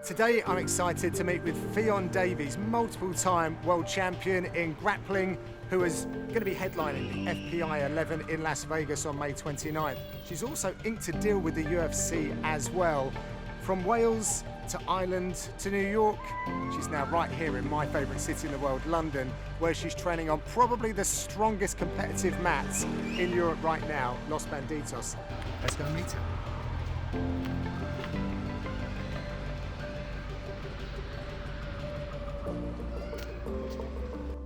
Today I'm excited to meet with Ffion Davies, multiple-time world champion in grappling, who is going to be headlining the FPI 11 in Las Vegas on May 29th. She's also inked a deal with the UFC as well. From Wales to Ireland to New York, she's now right here in my favourite city in the world, London, where she's training on probably the strongest competitive mats in Europe right now, Los Banditos. Let's go meet her.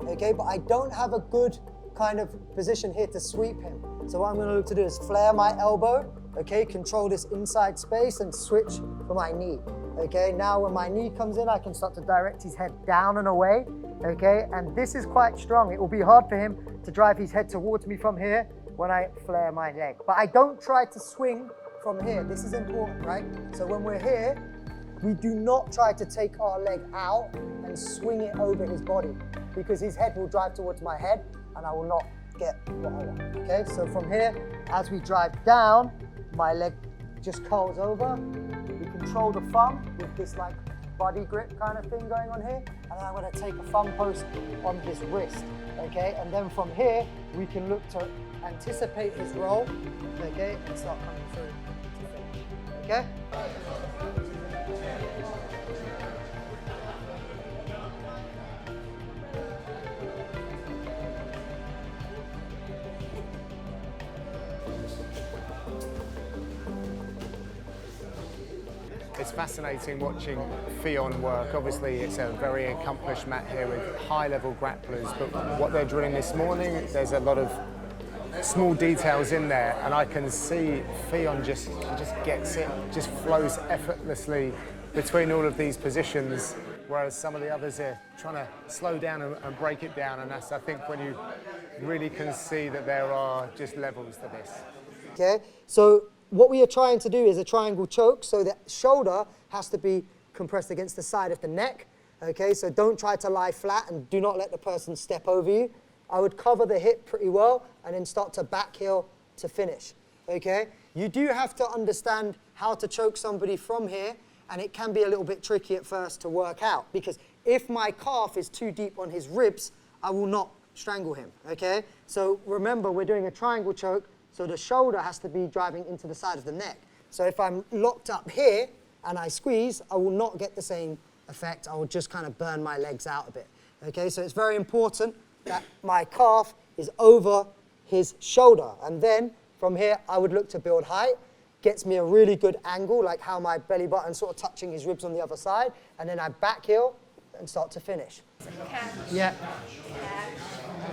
Okay, but I don't have a good kind of position here to sweep him. So what I'm gonna look to do is flare my elbow, okay, control this inside space and switch for my knee. Okay, now when my knee comes in, I can start to direct his head down and away, okay? And this is quite strong. It will be hard for him to drive his head towards me from here when I flare my leg. But I don't try to swing from here. This is important, right? So when we're here, we do not try to take our leg out and swing it over his body, because his head will drive towards my head and I will not get what I want, okay? So from here, as we drive down, my leg just curls over. We control the thumb with this like body grip kind of thing going on here. And then I'm gonna take a thumb post on his wrist, okay? And then from here, we can look to anticipate his roll, okay? And start coming through to finish, okay? It's fascinating watching Ffion work. Obviously, it's a very accomplished mat here with high-level grapplers, but what they're drilling this morning, there's a lot of small details in there, and I can see Ffion just gets it, just flows effortlessly between all of these positions, whereas some of the others are trying to slow down and break it down, and that's, I think, when you really can see that there are just levels to this. Okay, so what we are trying to do is a triangle choke, so the shoulder has to be compressed against the side of the neck. Okay, so don't try to lie flat and do not let the person step over you. I would cover the hip pretty well and then start to back heel to finish. Okay, you do have to understand how to choke somebody from here, and it can be a little bit tricky at first to work out, because if my calf is too deep on his ribs, I will not strangle him. Okay, so remember, we're doing a triangle choke, so the shoulder has to be driving into the side of the neck. So if I'm locked up here and I squeeze, I will not get the same effect. I will just kind of burn my legs out a bit. Okay, so it's very important that my calf is over his shoulder. And then from here, I would look to build height. Gets me a really good angle, like how my belly button sort of touching his ribs on the other side. And then I back heel and start to finish. Okay. Yeah.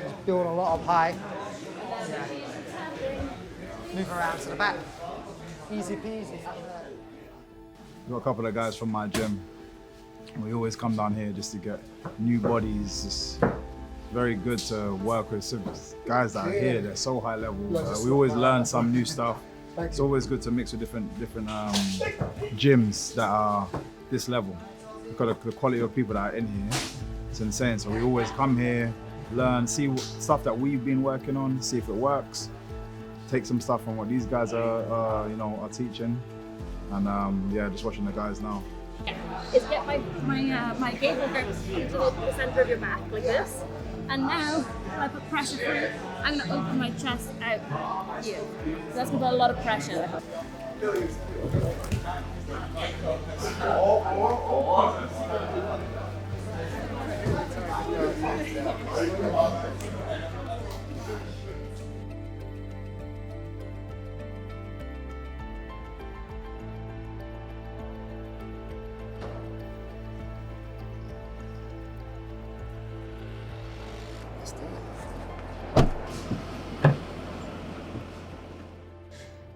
Just build a lot of height. Move around to the back. Easy peasy. We've got a couple of guys from my gym. We always come down here just to get new bodies. It's very good to work with guys that are here. They're so high level. We always learn some new stuff. It's always good to mix with different gyms that are this level. We've got the quality of people that are in here. It's insane. So we always come here, learn, see stuff that we've been working on, see if it works. Take some stuff from what these guys are teaching, and yeah, just watching the guys now. Is get my gable grip into the center of your back like this, and now when I put pressure through, I'm going to open my chest out here. So that's going to put a lot of pressure.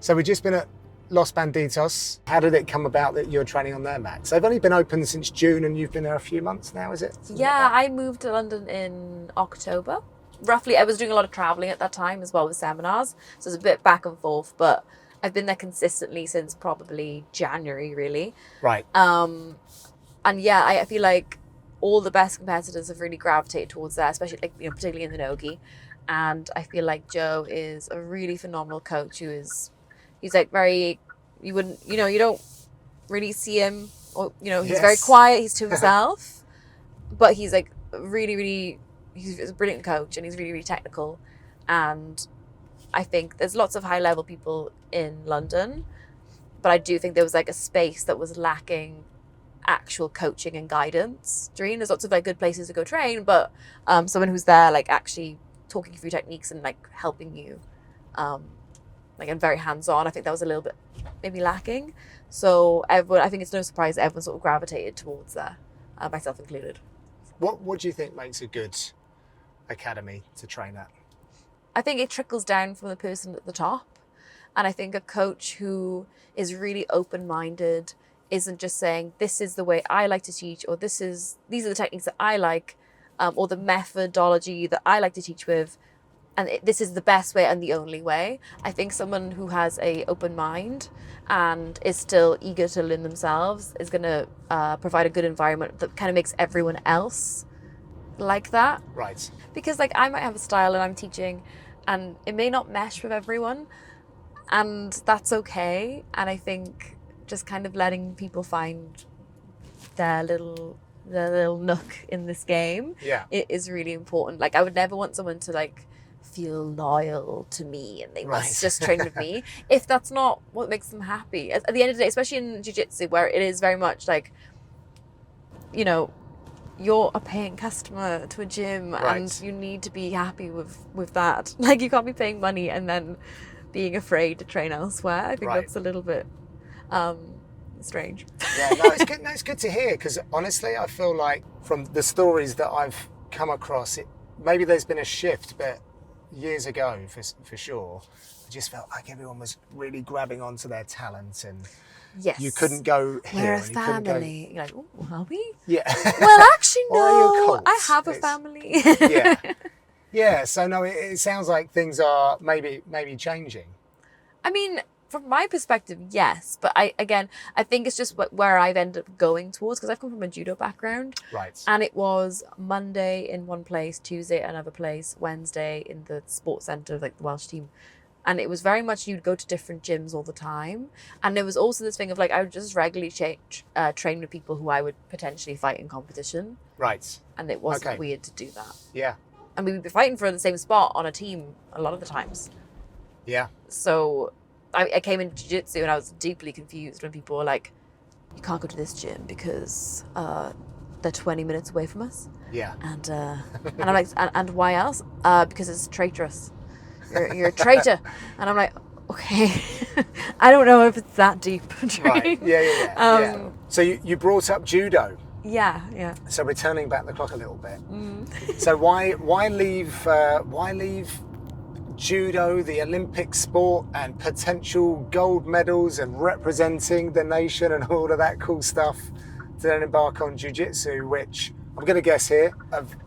So we've just been at Los Banditos. How did it come about that you're training on their mats? They've only been open since June and you've been there a few months now, is it? Yeah, I moved to London in October. Roughly, I was doing a lot of traveling at that time as well with seminars. So it's a bit back and forth, but I've been there consistently since probably January, really. Right. And yeah, I feel like all the best competitors have really gravitated towards that, especially particularly in the Nogi. And I feel like Joe is a really phenomenal coach he's like very, you don't really see him or he's very quiet, he's to himself, but he's like he's a brilliant coach, and he's really, really technical. And I think there's lots of high level people in London, but I do think there was like a space that was lacking actual coaching and guidance. There's lots of like good places to go train, but someone who's there like actually talking through techniques and like helping you, like, and very hands-on. I think that was a little bit maybe lacking. So I think it's no surprise that everyone sort of gravitated towards there, myself included. What do you think makes a good academy to train at? I think it trickles down from the person at the top. And I think a coach who is really open-minded isn't just saying, this is the way I like to teach, or these are the techniques that I like, or the methodology that I like to teach with, and this is the best way and the only way. I think someone who has a open mind and is still eager to learn themselves is going to provide a good environment that kind of makes everyone else like that. Right. Because like I might have a style and I'm teaching, and it may not mesh with everyone, and that's okay. And I think just kind of letting people find their little nook in this game, it is really important. Like I would never want someone to like feel loyal to me and they must just train with me if that's not what makes them happy. At the end of the day, especially in jiu-jitsu, where it is very much like, you're a paying customer to a gym, and you need to be happy with that. Like you can't be paying money and then being afraid to train elsewhere. I think that's a little bit strange. Yeah, no, it's good. No, it's good to hear, because honestly, I feel like from the stories that I've come across, maybe there's been a shift, but years ago, for sure, I just felt like everyone was really grabbing onto their talent, and you couldn't go here. We're a and you couldn't go... family. You're like, oh, are we? Yeah. Well, actually, Or are you a no. cult? I have a family. Yeah. Yeah. So no, it sounds like things are maybe changing. I mean, from my perspective, yes. But I think it's just where I've ended up going towards, because I've come from a judo background. Right. And it was Monday in one place, Tuesday another place, Wednesday in the sports centre, like the Welsh team. And it was very much you'd go to different gyms all the time. And there was also this thing of like, I would just regularly train with people who I would potentially fight in competition. Right. And it wasn't weird to do that. Yeah. And we would be fighting for the same spot on a team a lot of the times. Yeah. So I came into jiu-jitsu and I was deeply confused when people were like, you can't go to this gym because they're 20 minutes away from us. Yeah. And I'm like, and why else? Because it's traitorous. You're a traitor. And I'm like, okay. I don't know if it's that deep. Right. Yeah. So you brought up judo. Yeah. So we're turning back the clock a little bit. So why leave judo, the Olympic sport, and potential gold medals and representing the nation and all of that cool stuff, to then embark on jiu-jitsu, which I'm going to guess here,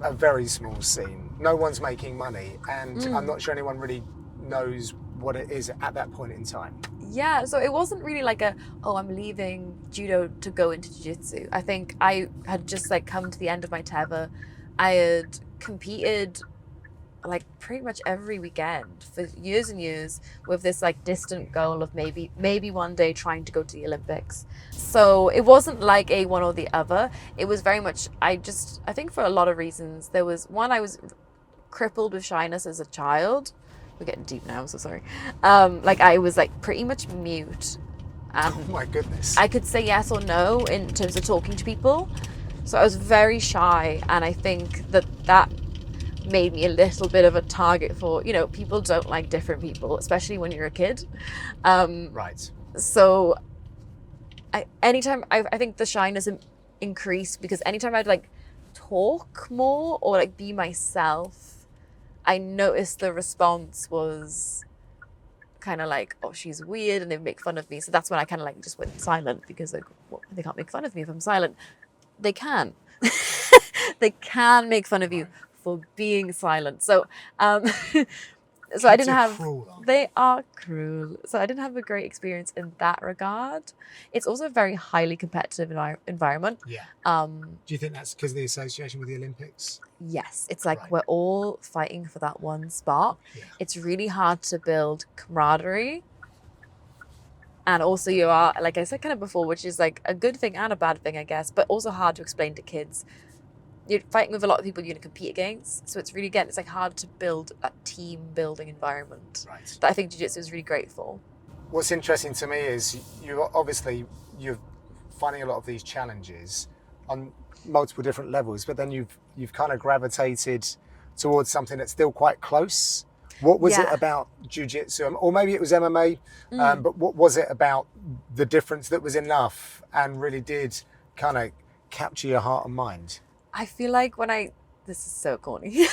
a very small scene. No one's making money, and I'm not sure anyone really knows what it is at that point in time. Yeah, so it wasn't really like I'm leaving judo to go into jiu-jitsu. I think I had just like come to the end of my tether. I had competed like pretty much every weekend for years and years with this like distant goal of maybe one day trying to go to the Olympics. So it wasn't like a one or the other. It was very much, I think for a lot of reasons. There was one, I was crippled with shyness as a child. We're getting deep now, I'm so sorry. Like I was like pretty much mute. Oh my goodness. I could say yes or no in terms of talking to people. So I was very shy, and I think that made me a little bit of a target for, people don't like different people, especially when you're a kid. Right. So I think the shyness increased because anytime I'd like talk more or like be myself, I noticed the response was kind of like, oh, she's weird, and they make fun of me. So that's when I kind of like just went silent, because like, well, they can't make fun of me if I'm silent. They can. They can make fun of you for being silent. So so I didn't have cruel, they are cruel. So I didn't have a great experience in that regard. It's also a very highly competitive environment. Yeah. Do you think that's because of the association with the Olympics? Yes, it's like we're all fighting for that one spot. It's really hard to build camaraderie And also you are, like I said kind of before, which is like a good thing and a bad thing, I guess, but also hard to explain to kids. You're fighting with a lot of people you're going to compete against. So it's really, again, it's like hard to build a team building environment that I think jiu-jitsu is really great for. What's interesting to me is you're finding a lot of these challenges on multiple different levels, but then you've kind of gravitated towards something that's still quite close. What was it about jiu-jitsu, or maybe it was MMA, but what was it about the difference that was enough and really did kind of capture your heart and mind? I feel like this is so corny.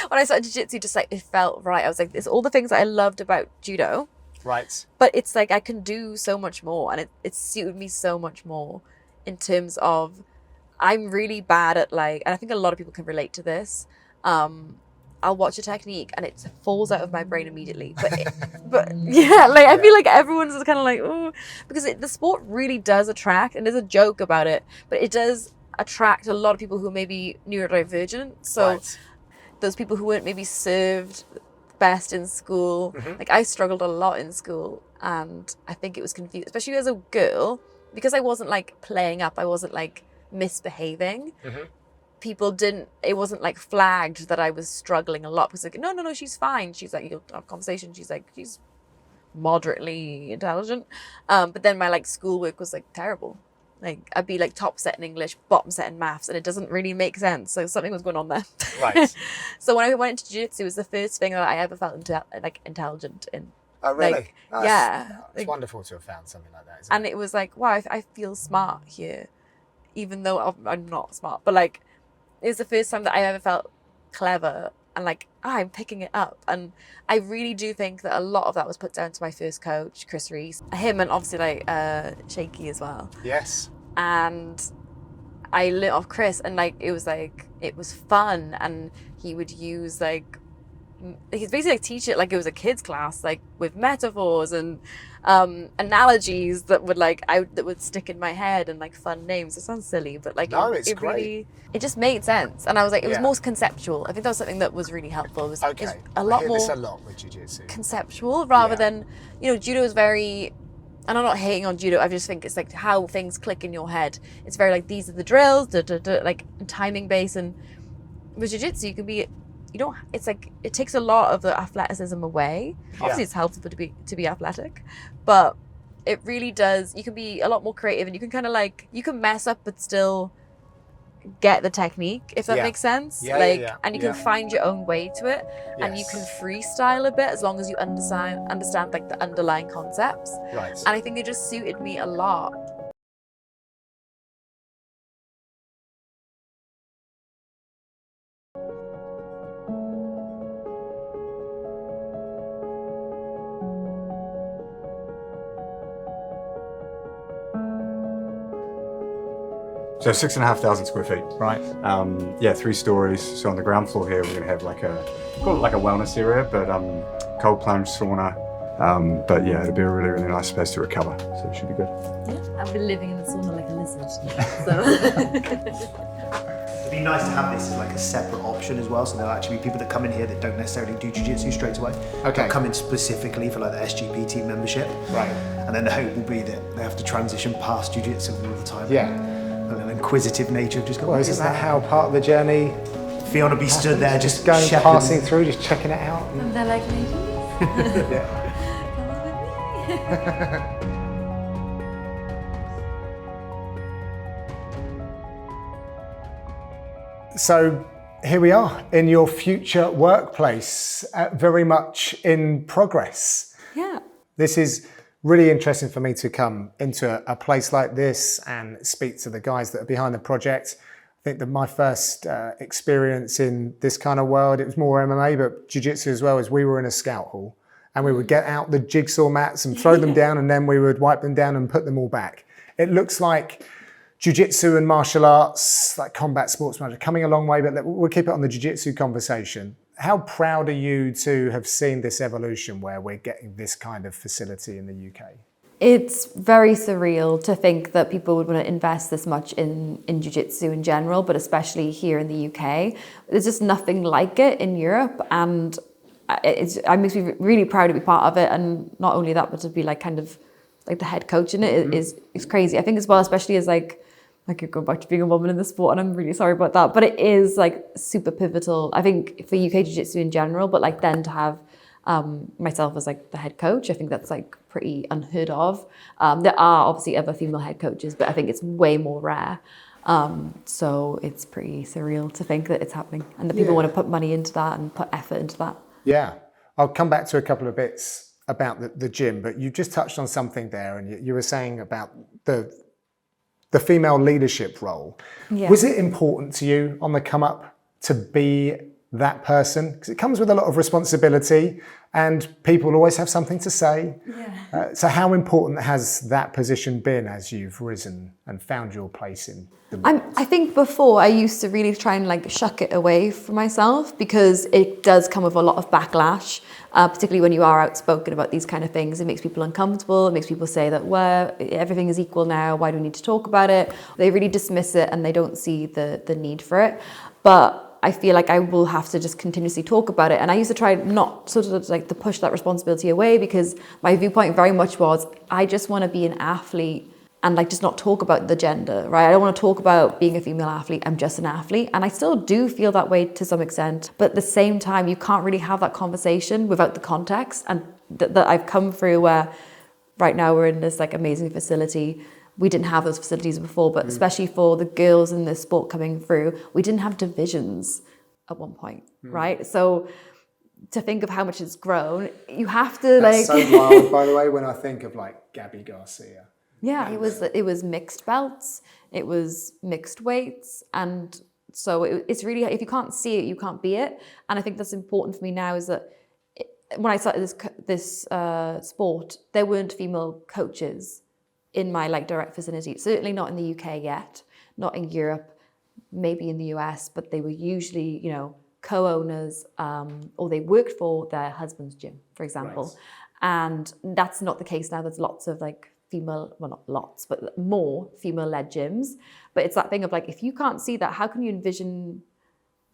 When I started jiu-jitsu, just like it felt right. I was like, it's all the things that I loved about judo. Right. But it's like I can do so much more, and it suited me so much more in terms of I'm really bad at like, and I think a lot of people can relate to this. I'll watch a technique and it falls out of my brain immediately. But yeah, like I feel like everyone's kind of like, oh, because the sport really does attract, and there's a joke about it, but it does attract a lot of people who may be neurodivergent. So those people who weren't maybe served best in school. Like I struggled a lot in school, and I think it was confusing, especially as a girl, because I wasn't like playing up, I wasn't like misbehaving. It wasn't like flagged that I was struggling a lot, because like, no, she's fine. She's like, you'll have a conversation. She's like, she's moderately intelligent. But then my like schoolwork was like terrible. Like I'd be like top set in English, bottom set in maths, and it doesn't really make sense. So something was going on there. Right. So when I went into jiu-jitsu, it was the first thing that I ever felt intelligent in. Oh, really? Like, yeah. It's wonderful to have found something like that, isn't And it was like, wow, I feel smart here, even though I'm not smart. But like, it was the first time that I ever felt clever and like, I'm picking it up. And I really do think that a lot of that was put down to my first coach, Chris Reese. Him, and obviously like Shaky as well. Yes. And I learned off Chris, and like it was fun, and he would use like, he's basically like teach it like it was a kid's class, like with metaphors and analogies that would stick in my head, and like fun names. It sounds silly, but like it's it great. Really, it just made sense. And I was like, it was more conceptual. I think that was something that was really helpful. It was a lot more this a lot with jiu-jitsu. conceptual rather than, judo is very, and I'm not hating on judo, I just think it's like how things click in your head. It's very like, these are the drills, like timing based. And with jiu-jitsu, you can be, it's like, it takes a lot of the athleticism away. Obviously it's helpful to be athletic, but it really does, you can be a lot more creative, and you can kind of like, you can mess up but still get the technique, if that makes sense. And you can find your own way to it, and you can freestyle a bit as long as you understand like the underlying concepts. Right. And I think it just suited me a lot. So 6,500 square feet. Right. 3 stories. So on the ground floor here, we're going to have call it like a wellness area, but cold plunge, sauna. But yeah, it'll be a really, really nice space to recover. So it should be good. Yeah, I've been living in the sauna like a lizard. So. It'd be nice to have this as like a separate option as well. So there'll actually be people that come in here that don't necessarily do jiu-jitsu straight away. Okay. They'll come in specifically for like the SGP team membership. Right. And then the hope will be that they have to transition past jiu-jitsu all the time. Yeah. An inquisitive nature of just going, Well, isn't that how part of the journey? Ffion will be stood there just going, shepherding. passing through, just checking it out. And they're like, ladies, Yeah. come on with me. So here we are in your future workplace, very much in progress. Yeah. This is really interesting for me to come into a place like this and speak to the guys that are behind the project. I think that my first experience in this kind of world, it was more MMA, but jiu-jitsu as well, as we were in a scout hall and we would get out the jigsaw mats and throw them down, and then we would wipe them down and put them all back. It looks like jiu-jitsu and martial arts, like combat sports, are coming a long way, but we'll keep it on the jiu-jitsu conversation. How proud are you to have seen this evolution where we're getting this kind of facility in the UK? It's very surreal to think that people would want to invest this much in jiu-jitsu in general, but especially here in the UK. There's just nothing like it in Europe, and it makes me really proud to be part of it. And not only that, but to be like kind of like the head coach in it is crazy. I think as well, especially as like you're going back to being a woman in the sport, and I'm really sorry about that, but it is like super pivotal, I think, for UK Jiu-Jitsu in general, but like then to have myself as like the head coach, I think that's like pretty unheard of. There are obviously other female head coaches, but I think it's way more rare. So it's pretty surreal to think that it's happening and that people want to put money into that and put effort into that. Yeah, I'll come back to a couple of bits about the gym, but you just touched on something there, and you were saying about the female leadership role. Yeah. Was it important to you on the come up to be that person? Because it comes with a lot of responsibility and people always have something to say. Yeah. So how important has that position been as you've risen and found your place in the world? I think before I used to really try and like shuck it away from myself because it does come with a lot of backlash, particularly when you are outspoken about these kind of things. It makes people uncomfortable. It makes people say that, well, everything is equal now. Why do we need to talk about it? They really dismiss it and they don't see the need for it. But I feel like I will have to just continuously talk about it. And I used to try not sort of like to push that responsibility away because my viewpoint very much was, I just want to be an athlete and like just not talk about the gender, right? I don't want to talk about being a female athlete. I'm just an athlete. And I still do feel that way to some extent. But at the same time, you can't really have that conversation without the context. And that I've come through where right now we're in this like amazing facility. We didn't have those facilities before, but especially for the girls in the sport coming through, we didn't have divisions at one point, right? So to think of how much it's grown, you have to That's so wild, by the way, when I think of like Gabby Garcia. Yeah, it was mixed belts, it was mixed weights, and so it's really, if you can't see it, you can't be it. And I think that's important for me now is that when I started this sport, there weren't female coaches in my like direct vicinity. Certainly not in the UK yet, not in Europe, maybe in the US, but they were usually, you know, co-owners or they worked for their husband's gym, for example. Right. And that's not the case now. There's lots of like female, well, not lots, but more female-led gyms. But it's that thing of like, if you can't see that, how can you envision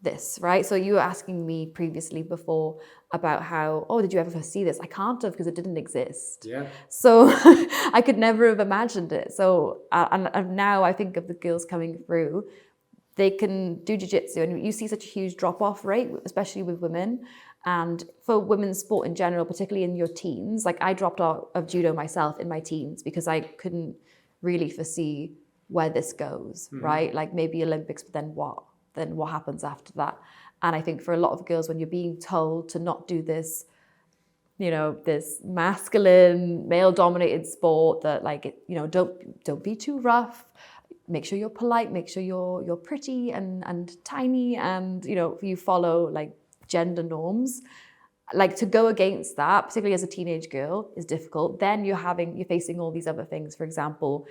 this, right? So you were asking me previously before about how, oh, did you ever see this? I can't have because it didn't exist. Yeah. So I could never have imagined it. So and now I think of the girls coming through, they can do jiu-jitsu and you see such a huge drop-off rate, especially with women. And for women's sport in general, particularly in your teens, like I dropped out of judo myself in my teens because I couldn't really foresee where this goes, right? Like maybe Olympics, but then what? Then what happens after that? And I think for a lot of girls, when you're being told to not do this, you know, this masculine, male-dominated sport that like, you know, don't be too rough, make sure you're polite, make sure you're pretty and tiny, and, you know, you follow like gender norms. Like to go against that, particularly as a teenage girl, is difficult. Then you're facing all these other things. For example,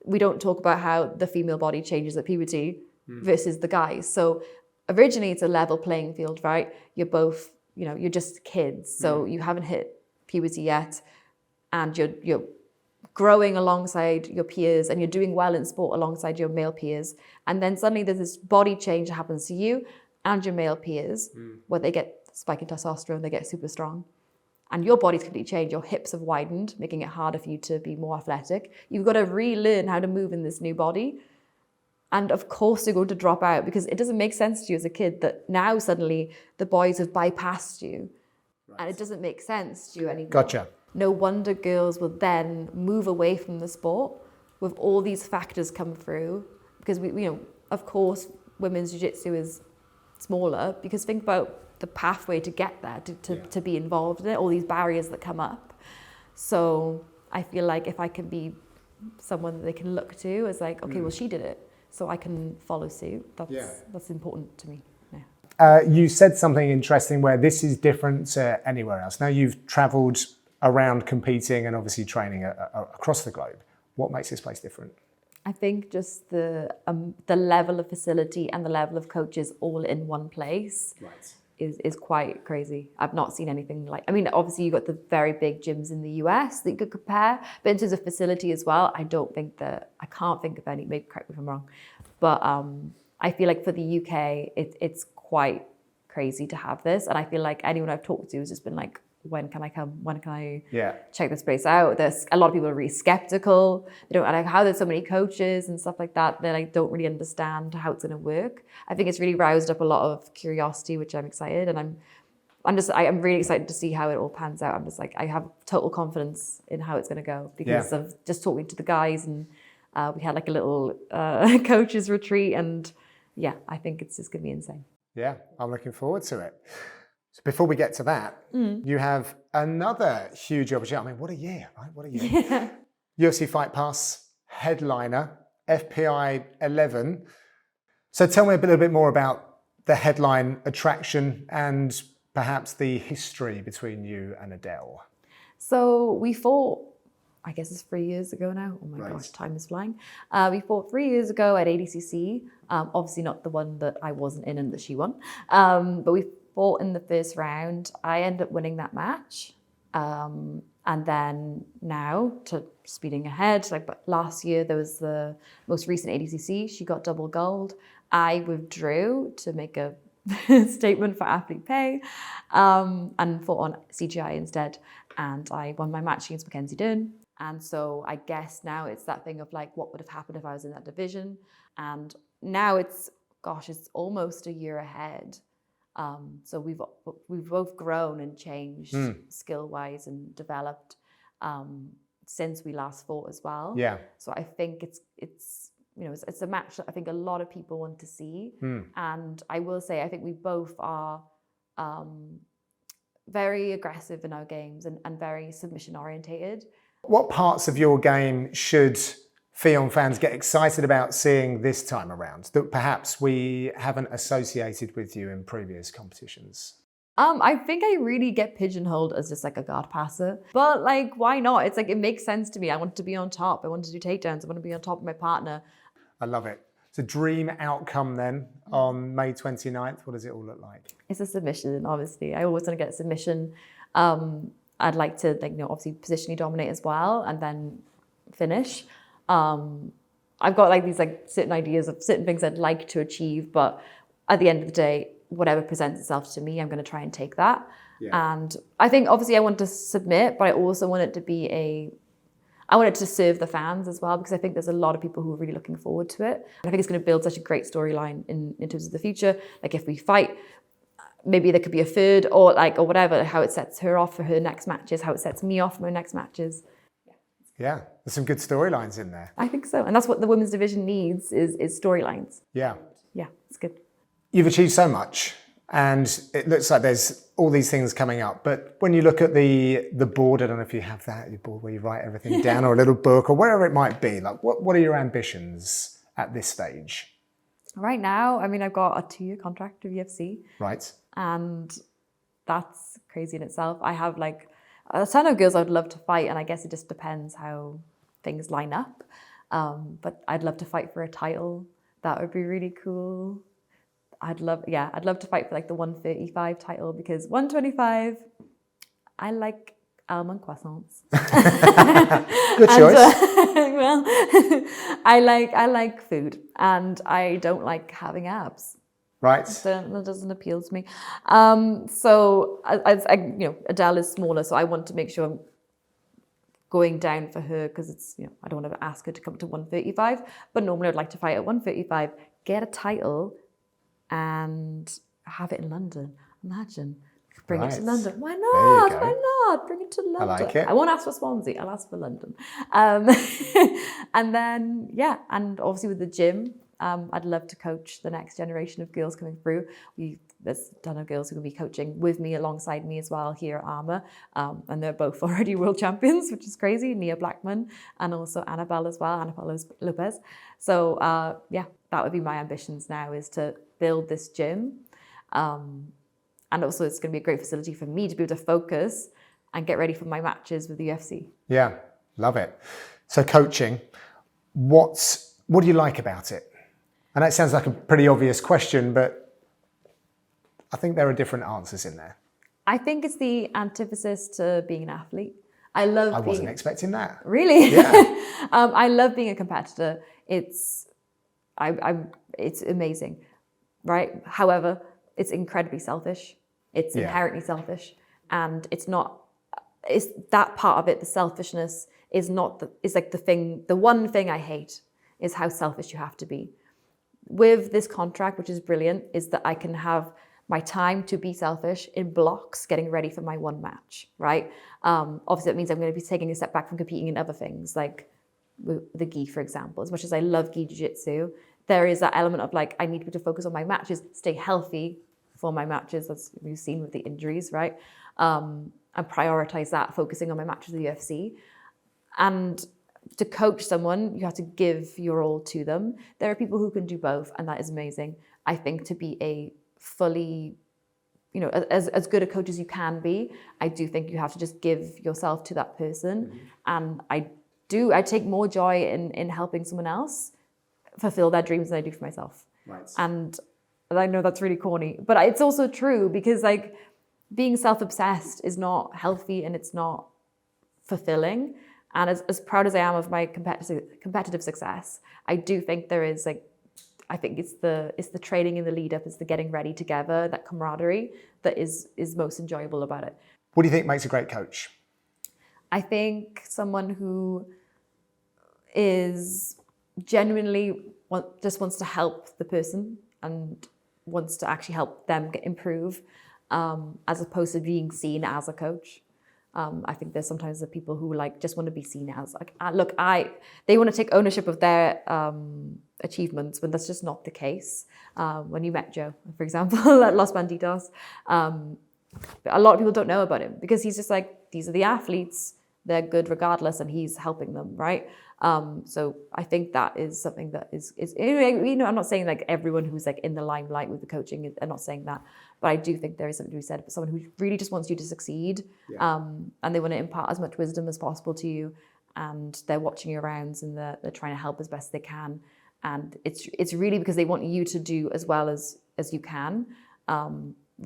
we don't talk about how the female body changes at puberty versus the guys. So originally it's a level playing field, right? You're both, you know, you're just kids. So you haven't hit puberty yet and you're growing alongside your peers and you're doing well in sport alongside your male peers. And then suddenly there's this body change that happens to you and your male peers where they get spike in testosterone, they get super strong. And your body's completely changed. Your hips have widened, making it harder for you to be more athletic. You've got to relearn how to move in this new body. And of course you're going to drop out because it doesn't make sense to you as a kid that now suddenly the boys have bypassed you. Right. And it doesn't make sense to you anymore. Gotcha. No wonder girls will then move away from the sport with all these factors come through. Because we, you know, of course, women's jiu-jitsu is smaller because think about the pathway to get there, to be involved in it, all these barriers that come up. So I feel like if I can be someone that they can look to as like, okay, well, she did it, so I can follow suit. That's important to me. Yeah. You said something interesting where this is different to anywhere else. Now you've travelled around competing and obviously training across the globe. What makes this place different? I think just the level of facility and the level of coaches all in one place. Right. Is quite crazy. I've not seen anything like, I mean, obviously you got the very big gyms in the US that you could compare, but in terms of facility as well, I can't think of any, maybe correct me if I'm wrong, but I feel like for the UK, it's quite crazy to have this. And I feel like anyone I've talked to has just been like, when can I come? When can I Yeah. check this place out? There's a lot of people are really skeptical. They don't like how there's so many coaches and stuff like that. They like don't really understand how it's going to work. I think it's really roused up a lot of curiosity, which I'm excited, and I'm really excited to see how it all pans out. I'm just like, I have total confidence in how it's going to go because of just talking to the guys, and we had like a little coaches retreat, and yeah, I think it's just going to be insane. Yeah, I'm looking forward to it. So before we get to that, you have another huge opportunity. I mean, what a year, right? What a year. Yeah. UFC Fight Pass, headliner, FPI 11. So tell me a little bit more about the headline attraction and perhaps the history between you and Adele. So we fought, I guess it's 3 years ago now. Oh my gosh, time is flying. We fought 3 years ago at ADCC. Obviously not the one that I wasn't in and that she won. But we fought in the first round. I ended up winning that match. And then now, to speeding ahead, but last year there was the most recent ADCC. She got double gold. I withdrew to make a statement for athlete pay and fought on CGI instead. And I won my match against Mackenzie Dern. And so I guess now it's that thing of like, what would have happened if I was in that division? And now it's almost a year ahead. So we've both grown and changed skill-wise and developed since we last fought as well. Yeah. So I think it's a match that I think a lot of people want to see. And I will say, I think we both are very aggressive in our games and very submission orientated. What parts of your game should Ffion fans get excited about seeing this time around that perhaps we haven't associated with you in previous competitions? I think I really get pigeonholed as just like a guard passer, but like, why not? It's like, it makes sense to me. I want to be on top. I want to do takedowns. I want to be on top of my partner. I love it. It's a dream outcome then on May 29th. What does it all look like? It's a submission, obviously. I always want to get a submission. I'd like to, obviously positionally dominate as well and then finish. I've got like these certain ideas of certain things I'd like to achieve, but at the end of the day, whatever presents itself to me, I'm going to try and take that. Yeah. And I think obviously I want to submit, but I also want it to be I want it to serve the fans as well, because I think there's a lot of people who are really looking forward to it. And I think it's going to build such a great storyline in terms of the future. Like if we fight, maybe there could be a third or whatever, how it sets her off for her next matches, how it sets me off for my next matches. Yeah, there's some good storylines in there. I think so. And that's what the women's division needs is storylines. Yeah. Yeah, it's good. You've achieved so much and it looks like there's all these things coming up. But when you look at the board, I don't know if you have that, your board where you write everything down or a little book or wherever it might be, like what are your ambitions at this stage? Right now, I mean, I've got a 2-year contract with UFC. Right. And that's crazy in itself. I have like a ton of girls I would love to fight, and I guess it just depends how things line up. But I'd love to fight for a title. That would be really cool. I'd love to fight for like the 135 title, because 125, I like almond croissants. Good choice. Well, I like food, and I don't like having abs. Right. That doesn't appeal to me. So Adele is smaller, so I want to make sure I'm going down for her, because it's, I don't want to ask her to come to 135, but normally I'd like to fight at 135, get a title, and have it in London. Imagine. Bring it to London. Why not? Why not? Bring it to London. I like it. I won't ask for Swansea. I'll ask for London. And then, and obviously with the gym, I'd love to coach the next generation of girls coming through. There's a ton of girls who will be coaching with me, alongside me as well here at Armour. And they're both already world champions, which is crazy. Nia Blackman and also Annabelle as well, Annabelle Lopez. So that would be my ambitions now, is to build this gym. And also it's going to be a great facility for me to be able to focus and get ready for my matches with the UFC. Yeah, love it. So coaching, what do you like about it? And that sounds like a pretty obvious question, but I think there are different answers in there. I think it's the antithesis to being an athlete. I wasn't expecting that. Really? Yeah. I love being a competitor. It's amazing, right? However, it's incredibly selfish. It's inherently selfish. and it's that part of it, the selfishness is like the one thing I hate is how selfish you have to be. With this contract, which is brilliant, is that I can have my time to be selfish in blocks, getting ready for my one match, right? Obviously, that means I'm going to be taking a step back from competing in other things, like the gi, for example. As much as I love gi jiu-jitsu, there is that element of like, I need to focus on my matches, stay healthy for my matches, as we've seen with the injuries, right? And prioritize that, focusing on my matches with the UFC. And to coach someone, you have to give your all to them. There are people who can do both, and that is amazing. I think to be a fully, as good a coach as you can be, I do think you have to just give yourself to that person. And I take more joy in helping someone else fulfill their dreams than I do for myself. Right. And I know that's really corny, but it's also true, because like being self-obsessed is not healthy and it's not fulfilling. And as proud as I am of my competitive success, I do think there is I think it's the training in the lead up, it's the getting ready together, that camaraderie that is most enjoyable about it. What do you think makes a great coach? I think someone who is genuinely just wants to help the person and wants to actually help them improve, as opposed to being seen as a coach. I think there's sometimes the people who just want to be seen as they want to take ownership of their achievements, when that's just not the case. When you met Joe, for example, at Los Banditos, a lot of people don't know about him because he's just like, these are the athletes, they're good regardless, and he's helping them, right? So I think that is something that is I'm not saying like everyone who's like in the limelight with the coaching, I'm not saying that, but I do think there is something to be said for someone who really just wants you to succeed, and they want to impart as much wisdom as possible to you, and they're watching your rounds and they're trying to help as best they can, and it's really because they want you to do as well as you can,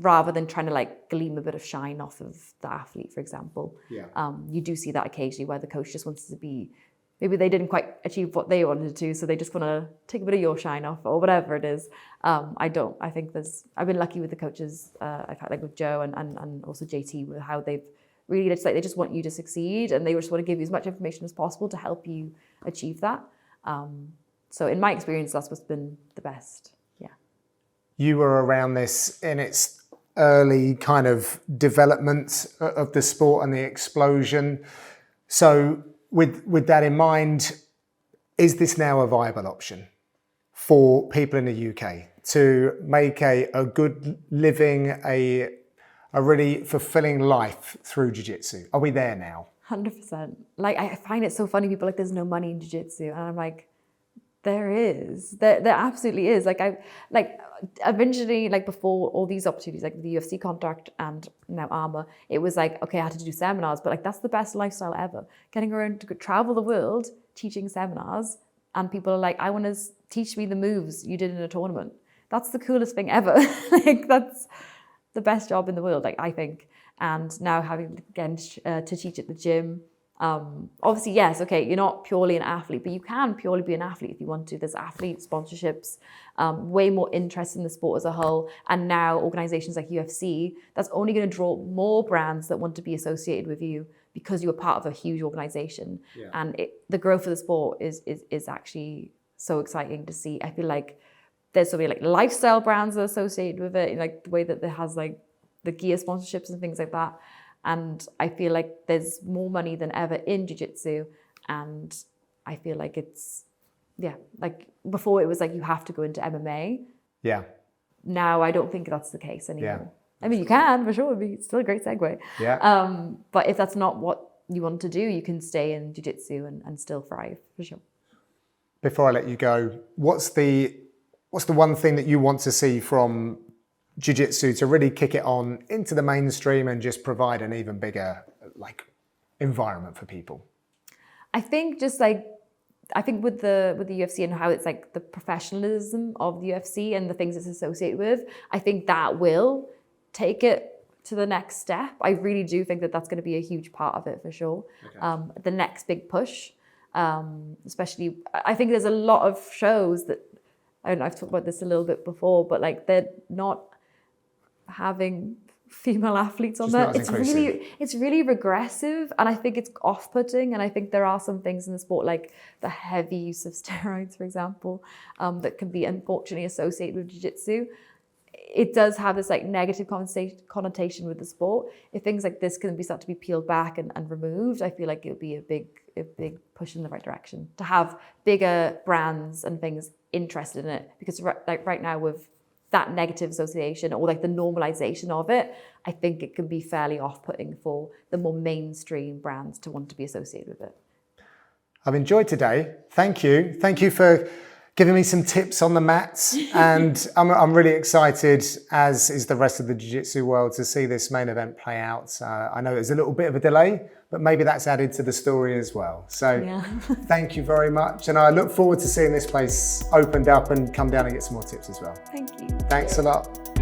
rather than trying to like gleam a bit of shine off of the athlete, for example. You do see that occasionally where the coach just wants to be, maybe they didn't quite achieve what they wanted to, so they just want to take a bit of your shine off, or whatever it is. I think I've been lucky with the coaches I've had, like with Joe and also JT, with how they've really just they just want you to succeed, and they just want to give you as much information as possible to help you achieve that. So in my experience, that's what's been the best. Yeah. You were around this in its early kind of development of the sport and the explosion. So with that in mind, is this now a viable option for people in the UK to make a good living, a really fulfilling life through jiu-jitsu? Are we there now? 100%. Like, I find it so funny, people are like, there's no money in jiu-jitsu, and I'm like, there is. There absolutely is. Eventually, before all these opportunities, like the UFC contract and now Armour, it was like, okay, I had to do seminars, but that's the best lifestyle ever. Getting around to travel the world, teaching seminars, and people are like, I want to teach me the moves you did in a tournament. That's the coolest thing ever. That's the best job in the world, I think. And now having, again, to teach at the gym, obviously, yes, okay, you're not purely an athlete, but you can purely be an athlete if you want to. There's athlete sponsorships, way more interest in the sport as a whole. And now organizations like UFC, that's only going to draw more brands that want to be associated with you because you're part of a huge organization. Yeah. And the growth of the sport is actually so exciting to see. I feel like there's so many lifestyle brands that are associated with it, the way that it has the gear sponsorships and things like that. And I feel like there's more money than ever in jiu-jitsu. And I feel like before it was you have to go into MMA. Yeah. Now I don't think that's the case anymore. Yeah. I mean, you can, for sure. It'd be still a great segue. Yeah. But if that's not what you want to do, you can stay in jiu-jitsu and still thrive, for sure. Before I let you go, what's the one thing that you want to see from jiu-jitsu to really kick it on into the mainstream and just provide an even bigger environment for people? I think with the UFC and how it's the professionalism of the UFC and the things it's associated with, I think that will take it to the next step. I really do think that that's going to be a huge part of it, for sure. Okay. The next big push, especially, I think there's a lot of shows that, I don't know, I've talked about this a little bit before, but they're not having female athletes on Just there. not as inclusive. It's really regressive, and I think it's off-putting. And I think there are some things in the sport, like the heavy use of steroids, for example, that can be unfortunately associated with jiu-jitsu. It does have this like negative connotation with the sport. If things like this can be start to be peeled back and removed, I feel like it would be a big push in the right direction to have bigger brands and things interested in it. Because right now with that negative association or like the normalization of it, I think it can be fairly off-putting for the more mainstream brands to want to be associated with it. I've enjoyed today. Thank you. Thank you for giving me some tips on the mats. And I'm really excited, as is the rest of the jiu-jitsu world, to see this main event play out. I know there's a little bit of a delay, but maybe that's added to the story as well. So Yeah. thank you very much. And I look forward to seeing this place opened up and come down and get some more tips as well. Thank you. Thanks a lot.